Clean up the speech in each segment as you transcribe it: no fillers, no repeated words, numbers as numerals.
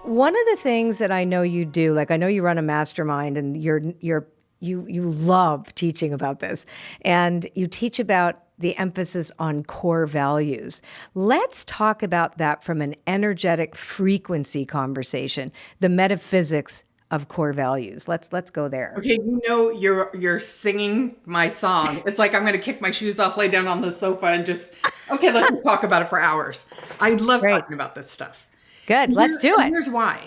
One of the things that I know you do, like I know you run a mastermind and you love teaching about this, and you teach about the emphasis on core values. Let's talk about that from an energetic frequency conversation, the metaphysics of core values. Let's go there. Okay, you're singing my song. It's like I'm going to kick my shoes off, lay down on the sofa, and just let's just talk about it for hours. I love Great. talking about this stuff. Good. Let's do it. Here's why.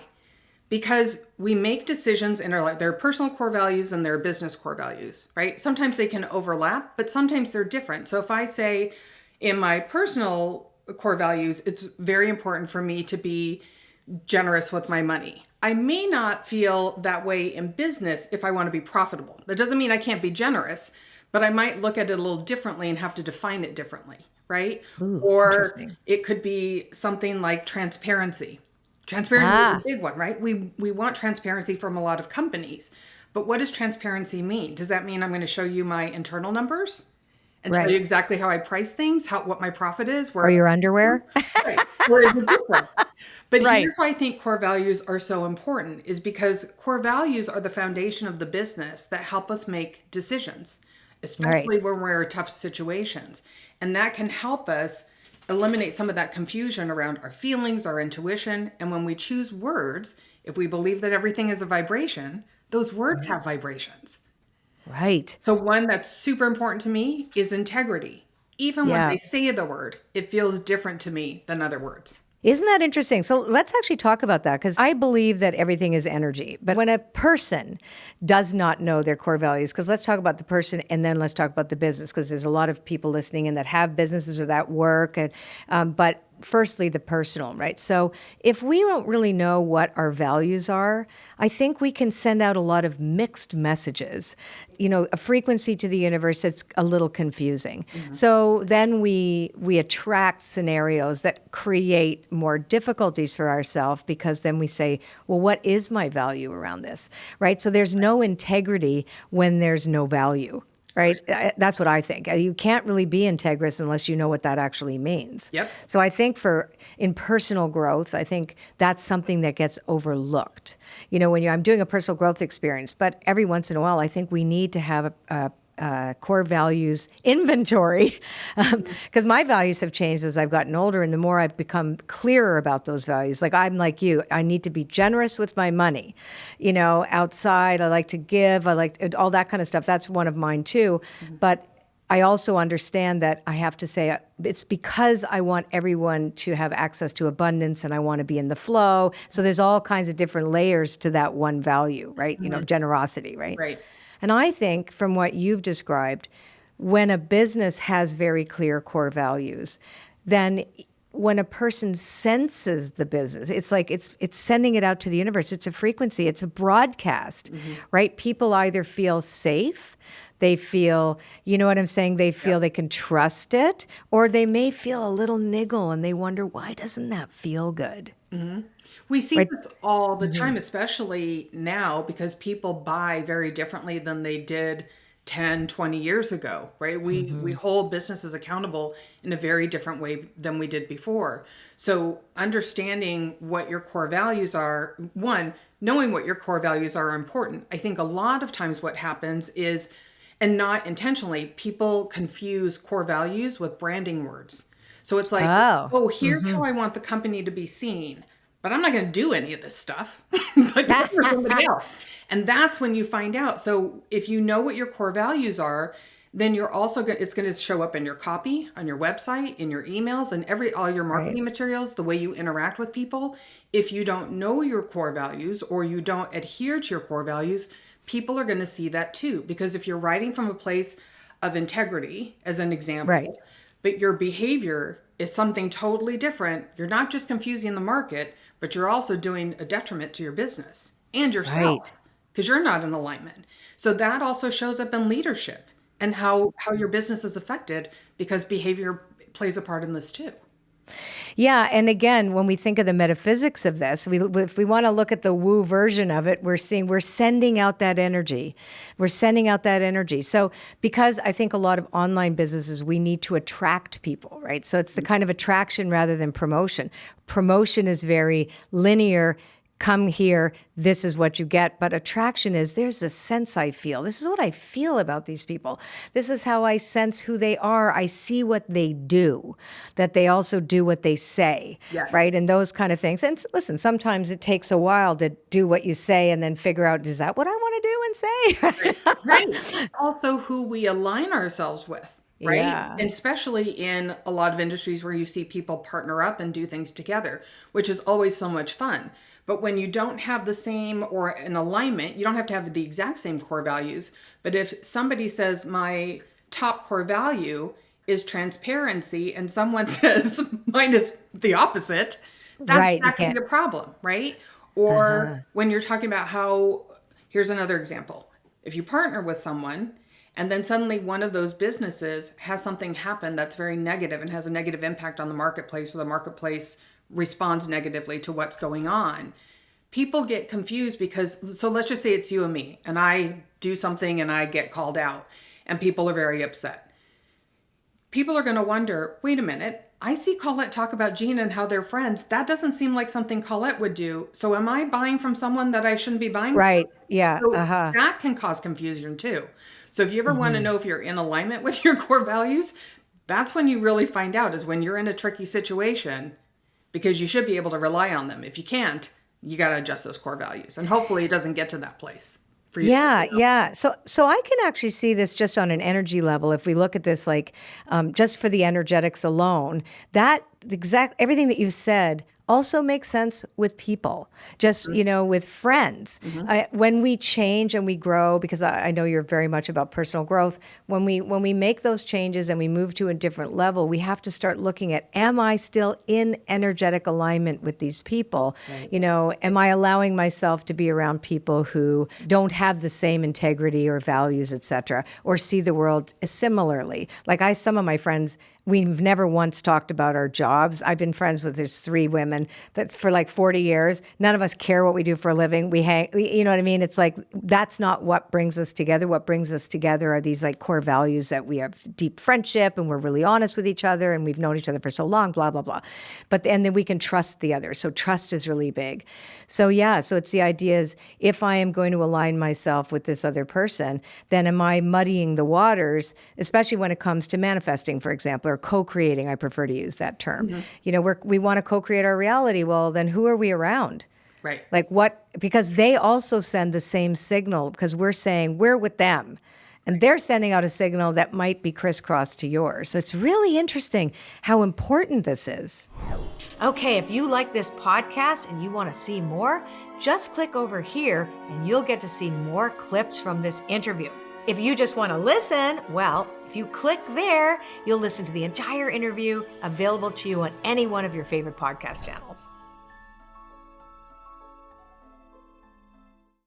Because we make decisions in our life. There are personal core values and there are business core values, right? Sometimes they can overlap, but sometimes they're different. So if I say in my personal core values, it's very important for me to be generous with my money. I may not feel that way in business if I want to be profitable. That doesn't mean I can't be generous, but I might look at it a little differently and have to define it differently, right? Ooh, Or it could be something like transparency. Transparency is a big one, right? We want transparency from a lot of companies. But what does transparency mean? Does that mean I'm going to show you my internal numbers and tell you exactly how I price things, what my profit is? Or your underwear? Right. Or is it different? But here's why I think core values are so important is because core values are the foundation of the business that help us make decisions, especially when we're in tough situations. And that can help us eliminate some of that confusion around our feelings, our intuition. And when we choose words, if we believe that everything is a vibration, those words have vibrations. Right. So one that's super important to me is integrity. Even when they say the word, it feels different to me than other words. Isn't that interesting? So let's actually talk about that, because I believe that everything is energy. But when a person does not know their core values, because let's talk about the person and then let's talk about the business, because there's a lot of people listening in that have businesses or that work. And but firstly, the personal, right? So if we don't really know what our values are, I think we can send out a lot of mixed messages, a frequency to the universe that's a little confusing. Mm-hmm. So then we attract scenarios that create more difficulties for ourselves, because then we say, well, what is my value around this, right? So there's no integrity when there's no value. Right? That's what I think. You can't really be integrous unless you know what that actually means. Yep. So I think in personal growth, I think that's something that gets overlooked. When I'm doing a personal growth experience, but every once in a while, I think we need to have a core values inventory, because my values have changed as I've gotten older, and the more I've become clearer about those values. Like I'm like you, I need to be generous with my money. Outside, I like to give, I like all that kind of stuff. That's one of mine too. Mm-hmm. But I also understand that I have to say it's because I want everyone to have access to abundance and I want to be in the flow. So there's all kinds of different layers to that one value, right? Mm-hmm. Generosity, right? Right. And I think from what you've described, when a business has very clear core values, then when a person senses the business, it's like it's sending it out to the universe. It's a frequency. It's a broadcast, right? People either feel safe, they feel, you know what I'm saying? They feel they can trust it, or they may feel a little niggle and they wonder, why doesn't that feel good? Mm-hmm. We see this all the time, especially now, because people buy very differently than they did 10, 20 years ago, right? We hold businesses accountable in a very different way than we did before. So understanding what your core values are, knowing what your core values are important. I think a lot of times what happens is, and not intentionally, people confuse core values with branding words. So it's like, here's how I want the company to be seen. But I'm not going to do any of this stuff. Like for somebody else. And that's when you find out. So if you know what your core values are, then you're also it's going to show up in your copy, on your website, in your emails, and all your marketing materials, the way you interact with people. If you don't know your core values or you don't adhere to your core values, people are going to see that too. Because if you're writing from a place of integrity, as an example, but your behavior is something totally different, you're not just confusing the market, but you're also doing a detriment to your business and yourself because you're not in alignment. So that also shows up in leadership and how your business is affected, because behavior plays a part in this too. Yeah, and again, when we think of the metaphysics of this, if we want to look at the woo version of it, we're sending out that energy. We're sending out that energy. So because I think a lot of online businesses, we need to attract people, right? So it's the kind of attraction rather than promotion. Promotion is very linear, come here, this is what you get. But attraction is, there's a sense I feel. This is what I feel about these people. This is how I sense who they are. I see what they do, that they also do what they say, Yes. right? And those kind of things. And listen, sometimes it takes a while to do what you say and then figure out, is that what I want to do and say? Right. Also who we align ourselves with, right? Yeah. And especially in a lot of industries where you see people partner up and do things together, which is always so much fun. But when you don't have the same or an alignment, you don't have to have the exact same core values. But if somebody says my top core value is transparency and someone says mine is the opposite, Right, you that can be can't. a problem, right? Or when you're talking about here's another example. If you partner with someone and then suddenly one of those businesses has something happen that's very negative and has a negative impact on the marketplace, or the marketplace responds negatively to what's going on, people get confused because, so let's just say it's you and me, and I do something and I get called out and people are very upset. People are going to wonder, wait a minute, I see Colette talk about Gina and how they're friends. That doesn't seem like something Colette would do. So am I buying from someone that I shouldn't be buying Right. Yeah. from? So that can cause confusion too. So if you ever want to know if you're in alignment with your core values, that's when you really find out, is when you're in a tricky situation, because you should be able to rely on them. If you can't, you got to adjust those core values. And hopefully it doesn't get to that place for you. Yeah. So I can actually see this just on an energy level. If we look at this, like just for the energetics alone, that everything that you've said also makes sense with people, just, with friends. When we change and we grow, because I know you're very much about personal growth, when we make those changes and we move to a different level, we have to start looking at, am I still in energetic alignment with these people? Right. Am I allowing myself to be around people who don't have the same integrity or values, et cetera, or see the world similarly? Like some of my friends, we've never once talked about our jobs. I've been friends with these 3 women that's for like 40 years. None of us care what we do for a living. We hang, you know what I mean? It's like, that's not what brings us together. What brings us together are these like core values that we have deep friendship and we're really honest with each other and we've known each other for so long, blah, blah, blah. And then we can trust the other. So trust is really big. So it's the idea is, if I am going to align myself with this other person, then am I muddying the waters, especially when it comes to manifesting, for example, or co-creating. I prefer to use that term. We want to co-create our reality. Well, then who are we around? Right. Like what? Because they also send the same signal, because we're saying we're with them. And they're sending out a signal that might be crisscrossed to yours. So it's really interesting how important this is. Okay, if you like this podcast and you want to see more, just click over here and you'll get to see more clips from this interview. If you just want to listen, well, if you click there, you'll listen to the entire interview, available to you on any one of your favorite podcast channels.